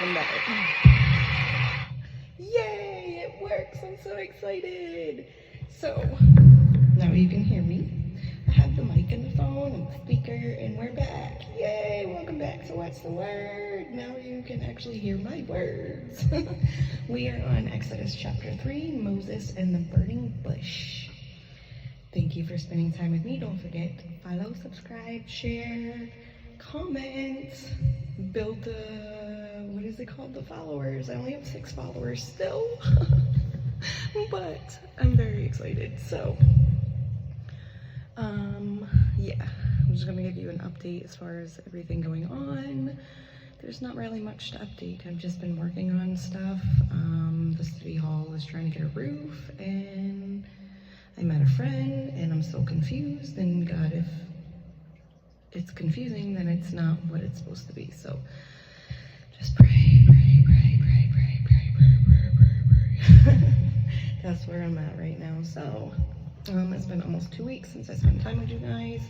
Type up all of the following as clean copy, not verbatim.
Welcome back. Yay, it works. I'm so excited. So, now you can hear me. I have the mic and the phone and the speaker, and we're back. Yay, welcome back to What's the Word. Now you can actually hear my words. We are on Exodus chapter 3, Moses and the burning bush. Thank you for spending time with me. Don't forget to follow, subscribe, share, comment, build the, what is it called, the followers. I only have 6 followers still, but I'm very excited. So, yeah, I'm just gonna give you an update as far as everything going on. There's not really much to update. I've just been working on stuff. The city hall is trying to get a roof, and I met a friend, and I'm so confused, and God, if it's confusing, then it's not what it's supposed to be. So just pray. That's where I'm at right now. So it's been almost 2 weeks since I spent time with you guys.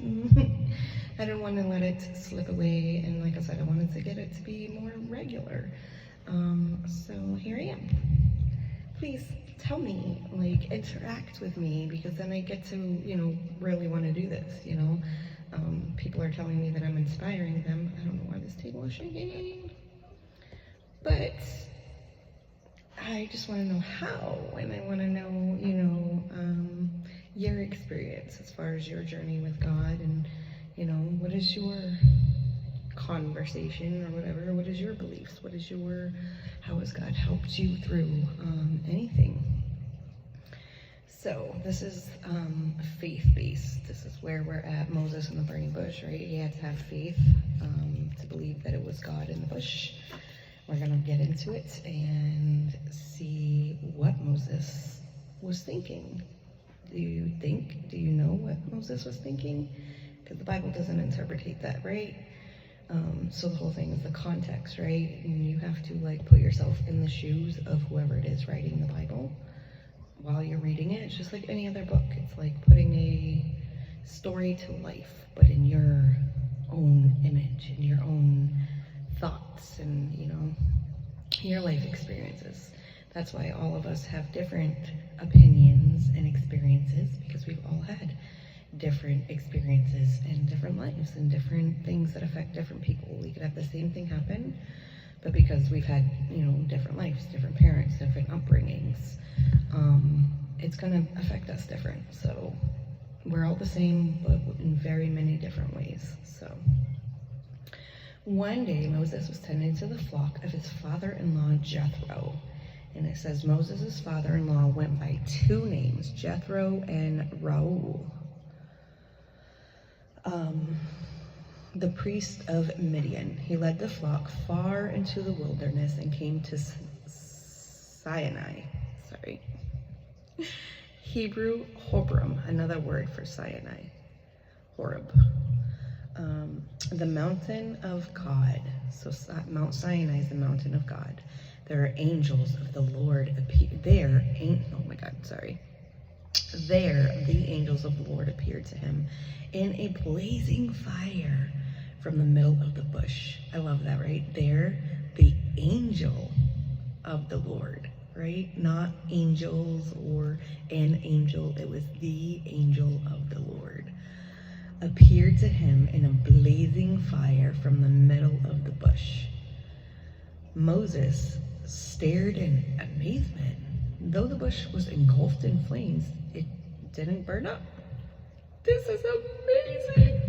I didn't want to let it slip away, and like I said, I wanted to get it to be more regular. So here I am. Please tell me, like, interact with me, because then I get to, really want to do this, People are telling me that I'm inspiring them. I don't know why this table is shaking, but I just want to know how, and I want to know, your experience as far as your journey with God, and, what is your conversation or whatever, what is your beliefs, how has God helped you through anything. So this is faith-based. This is where we're at. Moses in the burning bush, right? He had to have faith to believe that it was God in the bush. We're gonna get into it and see what Moses was thinking. Do you know what Moses was thinking? Because the Bible doesn't interpret that, right? So the whole thing is the context, right? And you have to put yourself in the shoes of whoever it is writing the Bible while you're reading it. It's just like any other book. It's like putting a story to life, but in your own image, in your own thoughts, and your life experiences. That's why all of us have different opinions and experiences, because we've all had different experiences and different lives and different things that affect different people. We could have the same thing happen, but because we've had, different lives, different parents, different upbringings, it's gonna affect us different. So we're all the same, but in very many different ways. So one day Moses was tending to the flock of his father-in-law Jethro. And it says Moses' father-in-law went by 2 names, Jethro and Reuel, the priest of Midian. He led the flock far into the wilderness and came to Sinai. Hebrew Horeb, another word for Sinai. Horeb. The mountain of God. So Mount Sinai is the mountain of God. There are angels of the Lord There, the angels of the Lord appeared to him in a blazing fire from the middle of the bush. I love that, right? There, the angel of the Lord, right? Not angels or an angel. It was the angel of the Lord. Appeared to him in a blazing fire from the middle of the bush. Moses stared in amazement. Though the bush was engulfed in flames, it didn't burn up. This is amazing,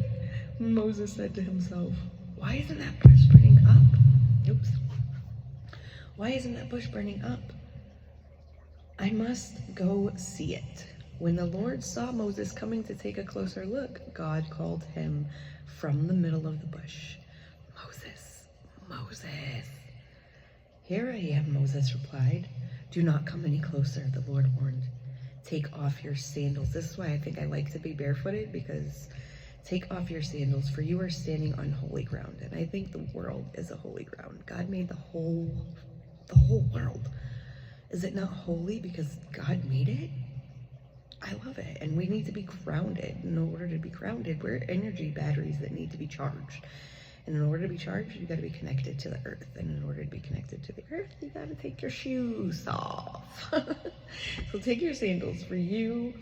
Moses said to himself. Why isn't that bush burning up? Oops. Why isn't that bush burning up? I must go see it. When the Lord saw Moses coming to take a closer look, God called him from the middle of the bush. Moses. Here I am, Moses replied. Do not come any closer, the Lord warned. Take off your sandals. This is why I think I like to be barefooted, because take off your sandals, for you are standing on holy ground. And I think the world is a holy ground. God made the whole world. Is it not holy because God made it? I love it. And we need to be grounded. In order to be grounded, we're energy batteries that need to be charged. And in order to be charged, you got to be connected to the earth. And in order to be connected to the earth, you got to take your shoes off. So take your sandals, for you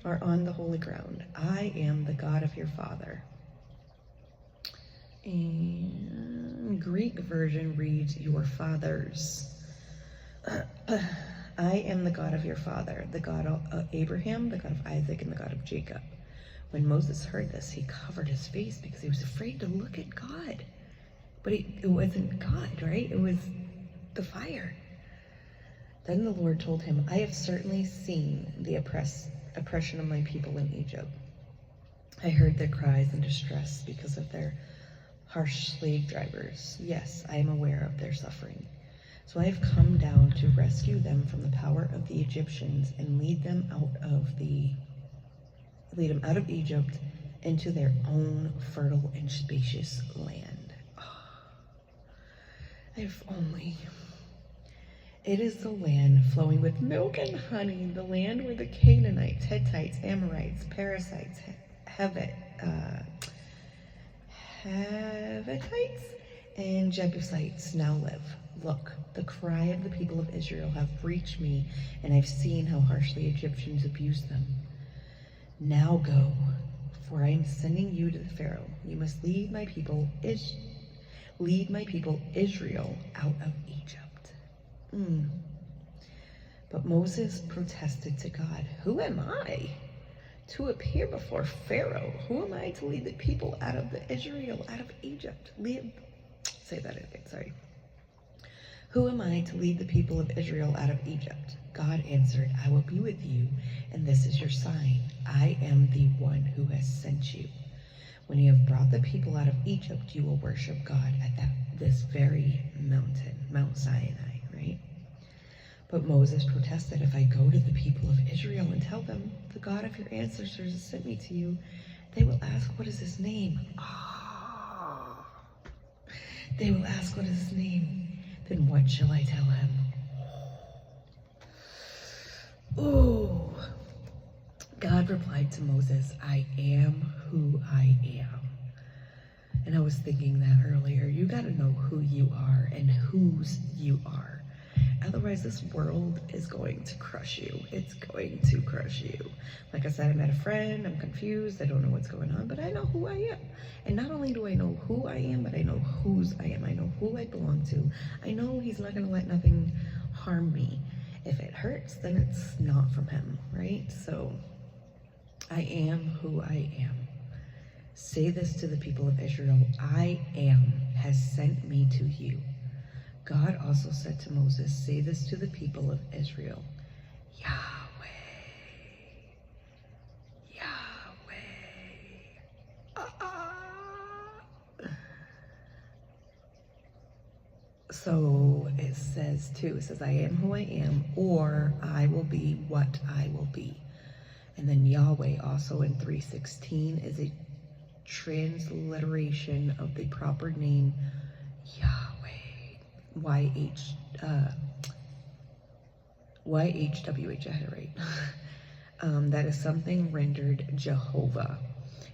are on the holy ground. I am the God of your father. And Greek version reads, your fathers. I am the God of your father, the God of Abraham, the God of Isaac, and the God of Jacob. When Moses heard this, he covered his face because he was afraid to look at God. But it wasn't God, right? It was the fire. Then the Lord told him, I have certainly seen the oppression of my people in Egypt. I heard their cries and distress because of their harsh slave drivers. Yes, I am aware of their suffering. So I have come down to rescue them from the power of the Egyptians and lead them out of Egypt into their own fertile and spacious land. Oh, if only. It is the land flowing with milk and honey, the land where the Canaanites, Hittites, Amorites, Perizzites, Hivitites, and Jebusites now live. Look, the cry of the people of Israel have reached me, and I've seen how harshly Egyptians abuse them. Now go, for I am sending you to the Pharaoh. You must lead my people Israel out of Egypt. But Moses protested to God, who am I to appear before Pharaoh? Who am I to lead the people Israel out of Egypt? Say that again, sorry. Who am I to lead the people of Israel out of Egypt? God answered, I will be with you, and this is your sign. I am the one who has sent you. When you have brought the people out of Egypt, you will worship God at this very mountain, Mount Sinai, right? But Moses protested, if I go to the people of Israel and tell them, the God of your ancestors has sent me to you, they will ask, what is his name? They will ask, what is his name? Then what shall I tell him? Ooh. God replied to Moses, I am who I am. And I was thinking that earlier. You got to know who you are and whose you are. Otherwise, this world is going to crush you. It's going to crush you. Like I said, I met a friend. I'm confused. I don't know what's going on, but I know who I am. And not only do I know who I am, but I know whose I am. I know who I belong to. I know he's not going to let nothing harm me. If it hurts, then it's not from him, right? So I am who I am. Say this to the people of Israel, I am has sent me to you. God also said to Moses, say this to the people of Israel, Yahweh, Yahweh. So it says too, it says, I am who I am, or I will be what I will be. And then Yahweh also in 3:16 is a transliteration of the proper name Yahweh. YHWH, I had it right. That is something rendered Jehovah.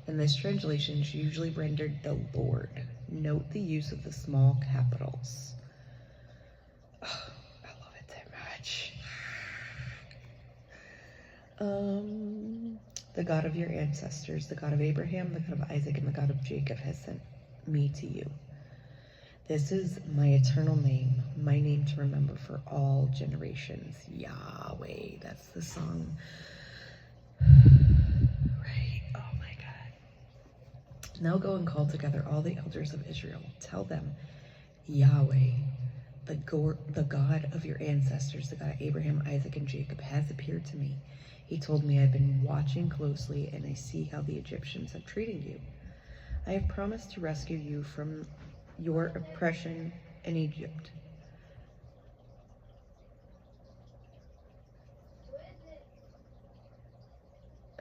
And this translation is usually rendered the Lord. Note the use of the small capitals. Oh, I love it so much. The God of your ancestors, the God of Abraham, the God of Isaac, and the God of Jacob has sent me to you. This is my eternal name, my name to remember for all generations. Yahweh, that's the song. Right, oh my God. Now go and call together all the elders of Israel. Tell them, Yahweh, the God of your ancestors, the God of Abraham, Isaac, and Jacob, has appeared to me. He told me, I've been watching closely, and I see how the Egyptians have treated you. I have promised to rescue you from your oppression in Egypt.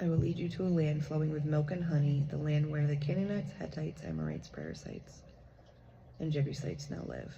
I will lead you to a land flowing with milk and honey, the land where the Canaanites, Hittites, Amorites, Perizzites, and Jebusites now live.